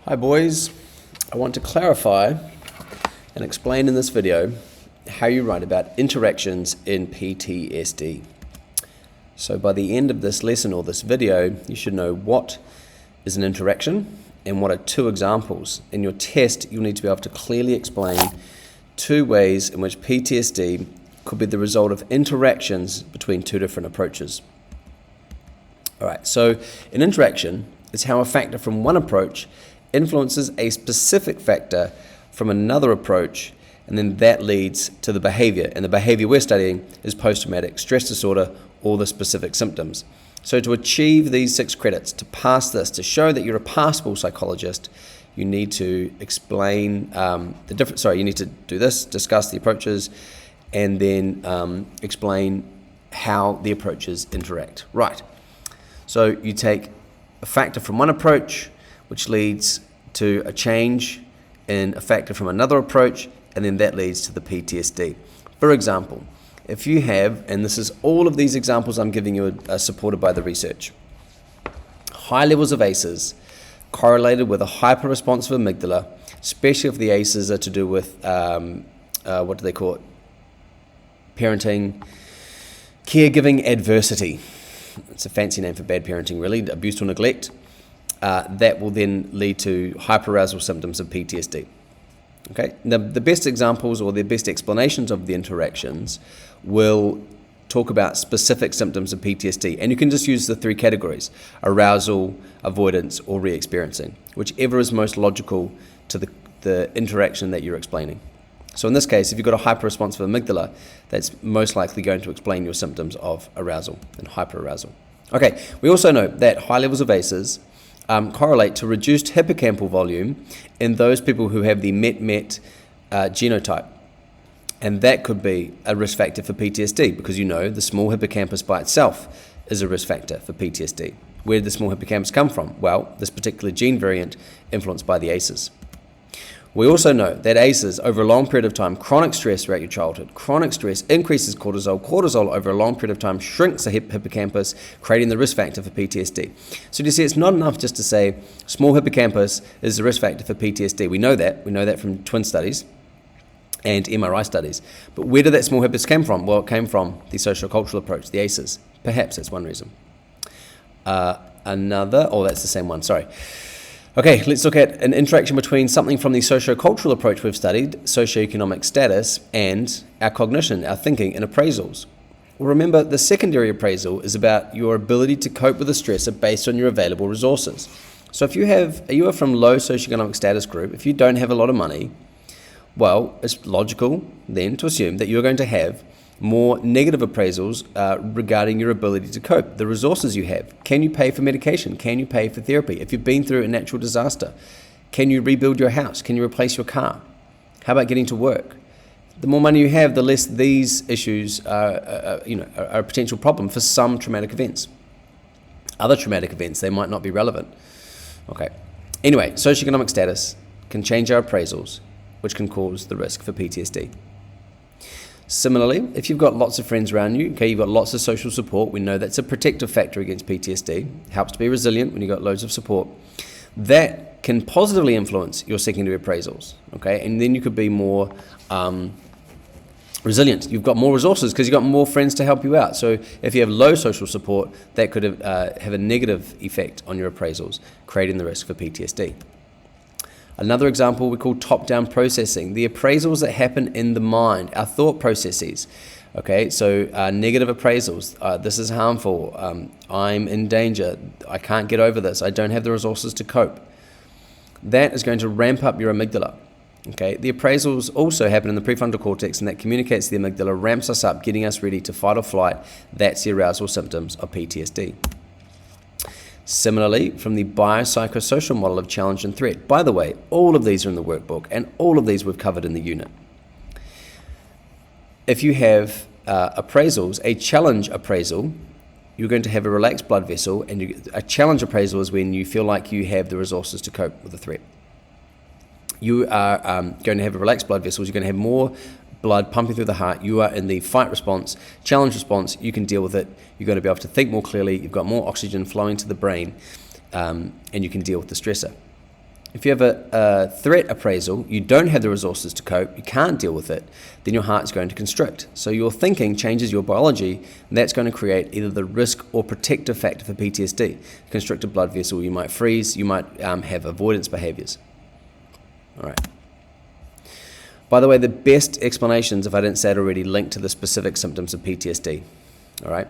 Hi boys, I want to clarify and explain in this video how you write about interactions in PTSD. So by the end of this lesson or this video, you should know what is an interaction and what are two examples. In your test, you'll need to be able to clearly explain two ways in which PTSD could be the result of interactions between two different approaches. All right, so an interaction is how a factor from one approach influences a specific factor from another approach, and then that leads to the behavior. And the behavior we're studying is post-traumatic stress disorder or the specific symptoms. So to achieve these 6 credits, to pass this, to show that you're a passable psychologist, you need to explain you need to do this, discuss the approaches, and then explain how the approaches interact. Right. So you take a factor from one approach, which leads to a change in a factor from another approach, and then that leads to the PTSD. For example, if you have, and this is all of these examples I'm giving you are supported by the research, high levels of ACEs correlated with a hyper-responsive amygdala, especially if the ACEs are to do with, what do they call it? Parenting, caregiving adversity. It's a fancy name for bad parenting, really, abuse or neglect. That will then lead to hyperarousal symptoms of PTSD. Okay, now the best examples or the best explanations of the interactions will talk about specific symptoms of PTSD, and you can just use the 3 categories: arousal, avoidance, or re-experiencing, whichever is most logical to the interaction that you're explaining. So in this case, if you've got a hyper-responsive amygdala, that's most likely going to explain your symptoms of arousal and hyperarousal. Okay, we also know that high levels of ACEs correlate to reduced hippocampal volume in those people who have the MET genotype. And that could be a risk factor for PTSD, because you know the small hippocampus by itself is a risk factor for PTSD. Where did the small hippocampus come from? Well, this particular gene variant influenced by the ACEs. We also know that ACEs, over a long period of time, chronic stress throughout your childhood, chronic stress increases cortisol. Cortisol over a long period of time shrinks the hippocampus, creating the risk factor for PTSD. So you see, it's not enough just to say small hippocampus is the risk factor for PTSD. We know that from twin studies and MRI studies. But where did that small hippocampus come from? Well, it came from the socio-cultural approach, the ACEs. Perhaps that's one reason. That's the same one, sorry. Okay, let's look at an interaction between something from the socio-cultural approach we've studied, socioeconomic status, and our cognition, our thinking, and appraisals. Well, remember, the secondary appraisal is about your ability to cope with the stressor based on your available resources. So if you are from low socioeconomic status group, if you don't have a lot of money, well, it's logical then to assume that you're going to have more negative appraisals regarding your ability to cope, the resources you have. Can you pay for medication? Can you pay for therapy? If you've been through a natural disaster, can you rebuild your house? Can you replace your car? How about getting to work? The more money you have, the less these issues are a potential problem for some traumatic events. Other traumatic events, they might not be relevant. Okay. Anyway, socioeconomic status can change our appraisals, which can cause the risk for PTSD. Similarly, if you've got lots of friends around you, okay, you've got lots of social support, we know that's a protective factor against PTSD. It helps to be resilient when you've got loads of support. That can positively influence your secondary appraisals, okay? And then you could be more resilient. You've got more resources because you've got more friends to help you out. So if you have low social support, that could have a negative effect on your appraisals, creating the risk for PTSD. Another example we call top-down processing, the appraisals that happen in the mind, our thought processes. Okay, so negative appraisals, this is harmful, I'm in danger, I can't get over this, I don't have the resources to cope. That is going to ramp up your amygdala. Okay, the appraisals also happen in the prefrontal cortex, and that communicates to the amygdala, ramps us up, getting us ready to fight or flight. That's the arousal symptoms of PTSD. Similarly, from the biopsychosocial model of challenge and threat. By the way, all of these are in the workbook, and all of these we've covered in the unit. If you have appraisals, a challenge appraisal, you're going to have a relaxed blood vessel, and a challenge appraisal is when you feel like you have the resources to cope with the threat. You are going to have a relaxed blood vessels, you're going to have more blood pumping through the heart, you are in the fight response, challenge response, you can deal with it, you're going to be able to think more clearly, you've got more oxygen flowing to the brain, and you can deal with the stressor. If you have a threat appraisal, you don't have the resources to cope, you can't deal with it, then your heart is going to constrict. So your thinking changes your biology, and that's going to create either the risk or protective factor for PTSD. Constricted blood vessel, you might freeze, you might have avoidance behaviors. All right. By the way, the best explanations, if I didn't say it already, link to the specific symptoms of PTSD. All right.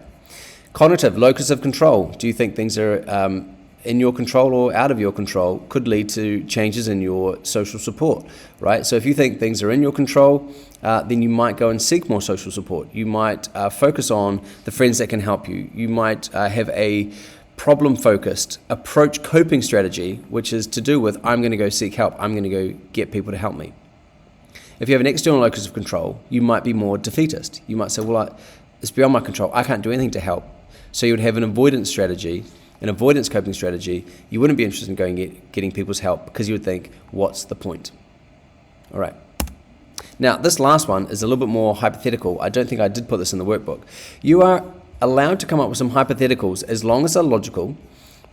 Cognitive, locus of control. Do you think things are in your control or out of your control? Could lead to changes in your social support, right? So if you think things are in your control, then you might go and seek more social support. You might focus on the friends that can help you. You might have a problem-focused approach coping strategy, which is to do with, I'm going to go seek help. I'm going to go get people to help me. If you have an external locus of control, you might be more defeatist. You might say, well, it's beyond my control. I can't do anything to help. So you would have an avoidance strategy, an avoidance coping strategy. You wouldn't be interested in going getting people's help because you would think, what's the point? All right. Now, this last one is a little bit more hypothetical. I don't think I did put this in the workbook. You are allowed to come up with some hypotheticals as long as they're logical,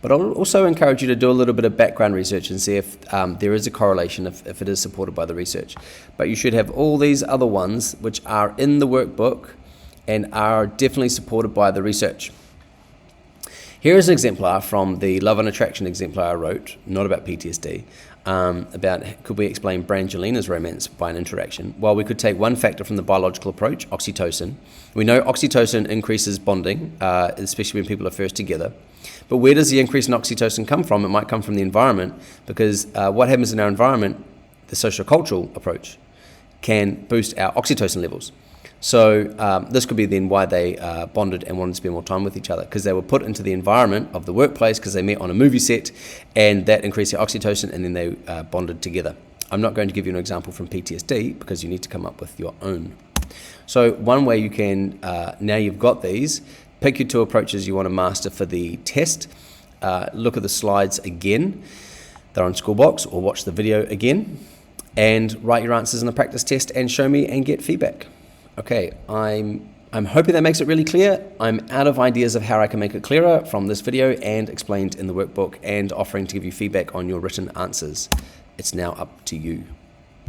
but I'll also encourage you to do a little bit of background research and see if there is a correlation, if it is supported by the research. But you should have all these other ones which are in the workbook and are definitely supported by the research. Here is an exemplar from the Love and Attraction exemplar I wrote, not about PTSD, about could we explain Brangelina's romance by an interaction? Well, we could take one factor from the biological approach, oxytocin. We know oxytocin increases bonding, especially when people are first together. But where does the increase in oxytocin come from? It might come from the environment, because what happens in our environment, the socio-cultural approach, can boost our oxytocin levels. So this could be then why they bonded and wanted to spend more time with each other, because they were put into the environment of the workplace because they met on a movie set, and that increased their oxytocin, and then they bonded together. I'm not going to give you an example from PTSD because you need to come up with your own. So one way you can, now you've got these, pick your two approaches you want to master for the test. Look at the slides again. They're on Schoolbox, or watch the video again, and write your answers in the practice test and show me and get feedback. Okay, I'm hoping that makes it really clear. I'm out of ideas of how I can make it clearer from this video and explained in the workbook, and offering to give you feedback on your written answers. It's now up to you.